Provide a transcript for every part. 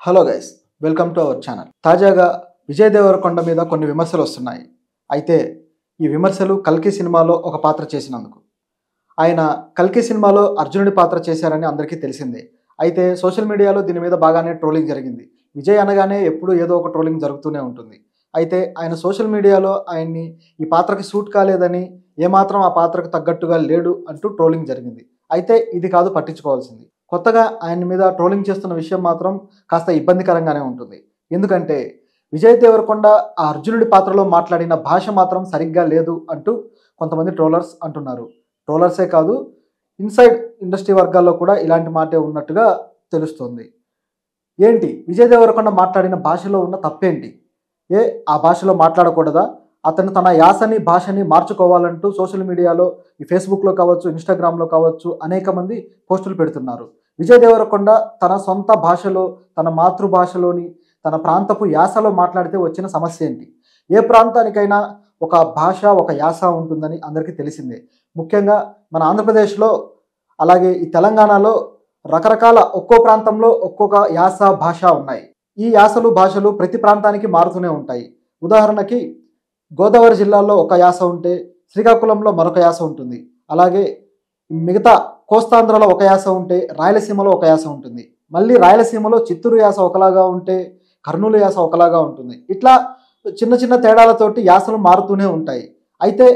Hello guys, welcome to our channel. తాజాగా విజయ్ దేవరకొండ మీద కొన్ని విమర్శలు వస్తున్నాయి. అయితే ఈ విమర్శలు కల్కి సినిమాలో ఒక పాత్ర చేసినందుకు. ఆయన కల్కి సినిమాలో అర్జునుడి పాత్ర చేశారని అందరికీ తెలిసిందే. అయితే సోషల్ మీడియాలో దీని మీద బాగానే ట్రోలింగ్ జరిగింది. విజయ్ అనగానే ఎప్పుడూ ఏదో ఒక ట్రోలింగ్ జరుగుతూనే ఉంటుంది. అయితే ఆయన సోషల్ మీడియాలో ఆయన్ని ఈ పాత్రకి సూట్ కాలేదని, ఏమాత్రం ఆ పాత్రకు తగ్గట్టుగా లేడు అంటూ ట్రోలింగ్ జరిగింది. అయితే ఇది కాదు పట్టించుకోవాల్సింది. కొత్తగా ఆయన మీద ట్రోలింగ్ చేస్తున్న విషయం మాత్రం కాస్త ఇబ్బందికరంగానే ఉంటుంది. ఎందుకంటే విజయ్ దేవరకొండ ఆ అర్జునుడి పాత్రలో మాట్లాడిన భాష మాత్రం సరిగ్గా లేదు అంటూ కొంతమంది ట్రోలర్స్ అంటున్నారు. ట్రోలర్సే కాదు, ఇన్సైడ్ ఇండస్ట్రీ వర్గాల్లో కూడా ఇలాంటి మాటే ఉన్నట్టుగా తెలుస్తుంది. ఏంటి విజయ్ దేవరకొండ మాట్లాడిన భాషలో ఉన్న తప్పేంటి? ఆ భాషలో మాట్లాడకూడదా? అతను తన యాసని భాషని మార్చుకోవాలంటూ సోషల్ మీడియాలో ఈ ఫేస్బుక్లో కావచ్చు, ఇన్స్టాగ్రామ్లో కావచ్చు అనేక మంది పోస్టులు పెడుతున్నారు. విజయ్ దేవరకొండ తన సొంత భాషలో, తన మాతృభాషలోని, తన ప్రాంతపు యాసలో మాట్లాడితే వచ్చిన సమస్య ఏంటి? ఏ ప్రాంతానికైనా ఒక భాష, ఒక యాస ఉంటుందని అందరికీ తెలిసిందే. ముఖ్యంగా మన ఆంధ్రప్రదేశ్లో, అలాగే ఈ తెలంగాణలో రకరకాల ఒక్కో ప్రాంతంలో ఒక్కొక్క యాస, భాష ఉన్నాయి. ఈ యాసలు, భాషలు ప్రతి ప్రాంతానికి మారుతూనే ఉంటాయి. ఉదాహరణకి గోదావరి జిల్లాలో ఒక యాస ఉంటే శ్రీకాకుళంలో మరొక యాస ఉంటుంది. అలాగే మిగతా కోస్తాంధ్రలో ఒక యాస ఉంటే రాయలసీమలో ఒక యాస ఉంటుంది. మళ్ళీ రాయలసీమలో చిత్తూరు యాస ఒకలాగా ఉంటే కర్నూలు యాస ఒకలాగా ఉంటుంది. ఇట్లా చిన్న చిన్న తేడాలతోటి యాసలు మారుతూనే ఉంటాయి. అయితే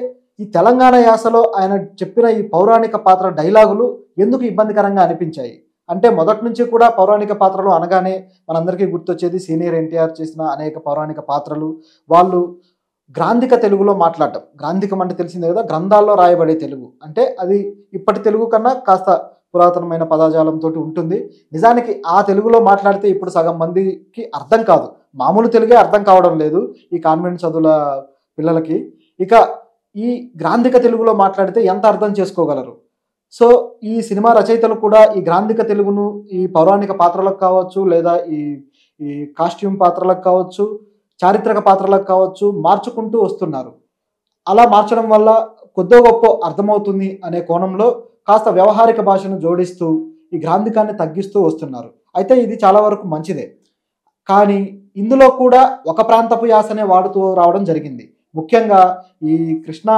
ఈ తెలంగాణ యాసలో ఆయన చెప్పిన ఈ పౌరాణిక పాత్ర డైలాగులు ఎందుకు ఇబ్బందికరంగా అనిపించాయి అంటే, మొదటి నుంచి కూడా పౌరాణిక పాత్రలు అనగానే మనందరికీ గుర్తొచ్చేది సీనియర్ ఎన్టీఆర్ చేసిన అనేక పౌరాణిక పాత్రలు. వాళ్ళు గ్రాంధిక తెలుగులో మాట్లాడటం. గ్రాంధికం అంటే తెలిసిందే కదా, గ్రంథాల్లో రాయబడే తెలుగు. అంటే అది ఇప్పటి తెలుగు కన్నా కాస్త పురాతనమైన పదజాలంతో ఉంటుంది. నిజానికి ఆ తెలుగులో మాట్లాడితే ఇప్పుడు సగం మందికి అర్థం కాదు. మామూలు తెలుగే అర్థం కావడం లేదు ఈ కాన్వెంట్ చదువుల పిల్లలకి. ఇక ఈ గ్రాంధిక తెలుగులో మాట్లాడితే ఎంత అర్థం చేసుకోగలరు? సో ఈ సినిమా రచయితలు కూడా ఈ గ్రాంధిక తెలుగును ఈ పౌరాణిక పాత్రలకు కావచ్చు, లేదా ఈ ఈ కాస్ట్యూమ్ పాత్రలకు కావచ్చు, చారిత్రక పాత్రలకు కావచ్చు మార్చుకుంటూ వస్తున్నారు. అలా మార్చడం వల్ల కొద్దో గొప్ప అర్థమవుతుంది అనే కోణంలో కాస్త వ్యవహారిక భాషను జోడిస్తూ ఈ గ్రాంధికాన్ని తగ్గిస్తూ వస్తున్నారు. అయితే ఇది చాలా వరకు మంచిదే. కానీ ఇందులో కూడా ఒక ప్రాంతపు యాసనే వాడుతూ రావడం జరిగింది. ముఖ్యంగా ఈ కృష్ణా,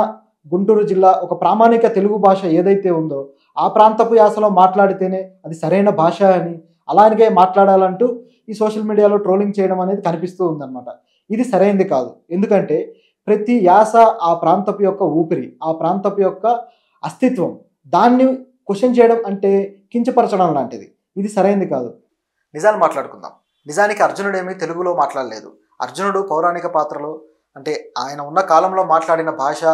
గుంటూరు జిల్లా ఒక ప్రామాణిక తెలుగు భాష ఏదైతే ఉందో ఆ ప్రాంతపు యాసలో మాట్లాడితేనే అది సరైన భాష అని, అలాగే మాట్లాడాలంటూ ఈ సోషల్ మీడియాలో ట్రోలింగ్ చేయడం అనేది కనిపిస్తూ ఉందన్నమాట. ఇది సరైనది కాదు. ఎందుకంటే ప్రతి యాస ఆ ప్రాంతపు యొక్క ఊపిరి, ఆ ప్రాంతపు యొక్క అస్తిత్వం. దాన్ని క్వశ్చన్ చేయడం అంటే కించపరచడం లాంటిది. ఇది సరైనది కాదు. నిజాలు మాట్లాడుకుందాం. నిజానికి అర్జునుడు ఏమీ తెలుగులో మాట్లాడలేదు. అర్జునుడు పౌరాణిక పాత్రలో, అంటే ఆయన ఉన్న కాలంలో మాట్లాడిన భాష,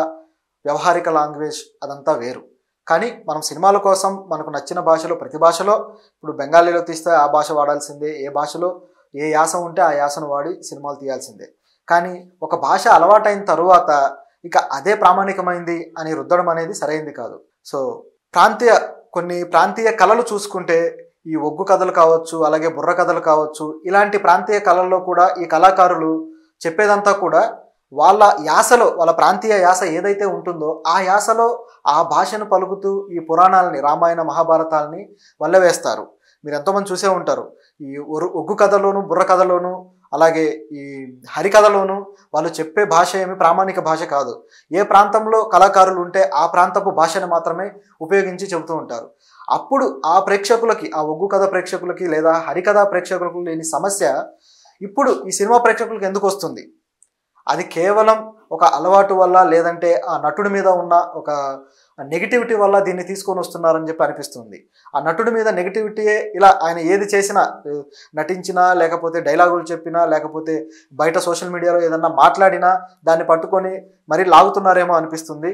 వ్యవహారిక లాంగ్వేజ్ అదంతా వేరు. కానీ మనం సినిమాల కోసం మనకు నచ్చిన భాషలో, ప్రతి భాషలో, ఇప్పుడు బెంగాలీలో తీస్తే ఆ భాష వాడాల్సిందే, ఏ భాషలో ఏ యాస ఉంటే ఆ యాసను వాడి సినిమాలు తీయాల్సిందే. కానీ ఒక భాష అలవాటైన తరువాత ఇక అదే ప్రామాణికమైంది అని రుద్దడం అనేది సరైంది కాదు. సో కొన్ని ప్రాంతీయ కళలు చూసుకుంటే ఈ ఒగ్గు కథలు కావచ్చు, అలాగే బుర్ర కథలు కావచ్చు, ఇలాంటి ప్రాంతీయ కళల్లో కూడా ఈ కళాకారులు చెప్పేదంతా కూడా వాళ్ళ యాసలో, వాళ్ళ ప్రాంతీయ యాస ఏదైతే ఉంటుందో ఆ యాసలో ఆ భాషను పలుకుతూ ఈ పురాణాలని, రామాయణ మహాభారతాలని వల్లవేస్తారు. మీరు ఎంతోమంది చూసే ఉంటారు. ఈ ఒగ్గు కథలోను, బుర్ర కథలోను, అలాగే ఈ హరికథలోను వాళ్ళు చెప్పే భాష ఏమి ప్రామాణిక భాష కాదు. ఏ ప్రాంతంలో కళాకారులు ఉంటే ఆ ప్రాంతపు భాషను మాత్రమే ఉపయోగించి చెబుతూ ఉంటారు. అప్పుడు ఆ ప్రేక్షకులకి, ఆ ఒగ్గు కథ ప్రేక్షకులకి లేదా హరికథ ప్రేక్షకులకు లేని సమస్య ఇప్పుడు ఈ సినిమా ప్రేక్షకులకు ఎందుకు వస్తుంది? అది కేవలం ఒక అలవాటు వల్ల, లేదంటే ఆ నటుడి మీద ఉన్న ఒక నెగిటివిటీ వల్ల దీన్ని తీసుకొని వస్తున్నారని చెప్పి అనిపిస్తుంది. ఆ నటుడి మీద నెగిటివిటీయే ఇలా ఆయన ఏది చేసినా, నటించినా, లేకపోతే డైలాగులు చెప్పినా, లేకపోతే బయట సోషల్ మీడియాలో ఏదన్నా మాట్లాడినా దాన్ని పట్టుకొని మరీ లాగుతున్నారేమో అనిపిస్తుంది.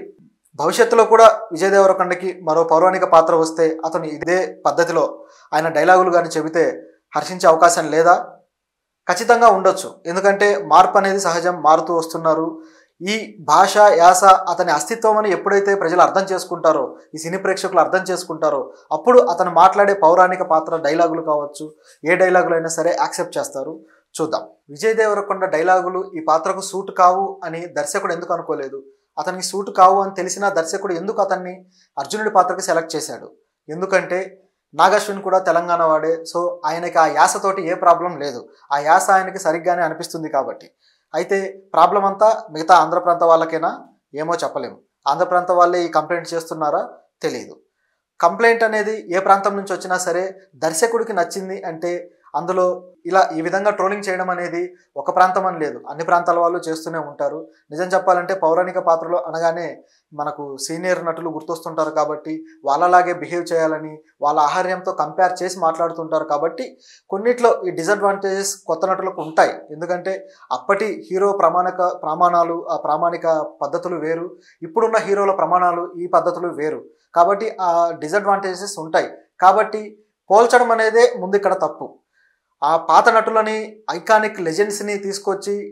భవిష్యత్తులో కూడా విజయ్ దేవరకొండకి మరో పౌరాణిక పాత్ర వస్తే అతను ఇదే పద్ధతిలో ఆయన డైలాగులు కానీ చెబితే హర్షించే అవకాశం లేదా? ఖచ్చితంగా ఉండొచ్చు. ఎందుకంటే మార్పు అనేది సహజం, మారుతూ వస్తున్నారు. ఈ భాష, యాస అతని అస్తిత్వం అని ఎప్పుడైతే ప్రజలు అర్థం చేసుకుంటారో, ఈ సినీ ప్రేక్షకులు అర్థం చేసుకుంటారో, అప్పుడు అతను మాట్లాడే పౌరాణిక పాత్ర డైలాగులు కావచ్చు, ఏ డైలాగులు అయినా సరే యాక్సెప్ట్ చేస్తారు. చూద్దాం. విజయ్ దేవరకొండ డైలాగులు ఈ పాత్రకు సూట్ కావు అని దర్శకుడు ఎందుకు అనుకోలేదు? అతనికి సూట్ కావు అని తెలిసిన దర్శకుడు ఎందుకు అతన్ని అర్జునుడి పాత్రకి సెలెక్ట్ చేశాడు? ఎందుకంటే నాగశ్విన్ కూడా తెలంగాణ వాడే. సో ఆయనకి ఆ యాసతోటి ఏ ప్రాబ్లం లేదు. ఆ యాస ఆయనకి సరిగ్గానే అనిపిస్తుంది కాబట్టి. అయితే ప్రాబ్లం అంతా మిగతా ఆంధ్ర ప్రాంత వాళ్ళకేనా ఏమో చెప్పలేము. ఆంధ్ర ప్రాంత వాళ్ళే ఈ కంప్లైంట్ చేస్తున్నారా తెలియదు. కంప్లైంట్ అనేది ఏ ప్రాంతం నుంచి వచ్చినా సరే దర్శకుడికి నచ్చింది అంటే అందులో ఇలా ఈ విధంగా ట్రోలింగ్ చేయడం అనేది ఒక ప్రాంతం అని లేదు, అన్ని ప్రాంతాల వాళ్ళు చేస్తూనే ఉంటారు. నిజం చెప్పాలంటే పౌరాణిక పాత్రలు అనగానే మనకు సీనియర్ నటులు గుర్తొస్తుంటారు కాబట్టి వాళ్ళలాగే బిహేవ్ చేయాలని వాళ్ళ ఆహార్యంతో కంపేర్ చేసి మాట్లాడుతుంటారు కాబట్టి కొన్నిట్లో ఈ డిసడ్వాంటేజెస్ కొత్త నటులకు ఉంటాయి. ఎందుకంటే అప్పటి హీరో ప్రమాణాలు ఆ ప్రామాణిక పద్ధతులు వేరు, ఇప్పుడున్న హీరోల ప్రమాణాలు ఈ పద్ధతులు వేరు కాబట్టి ఆ డిసడ్వాంటేజెస్ ఉంటాయి. కాబట్టి పోల్చడం అనేదే ముందు ఇక్కడ తప్పు. ఆ పాత నటులని ఐకానిక్ లెజెండ్స్ని తీసుకొచ్చి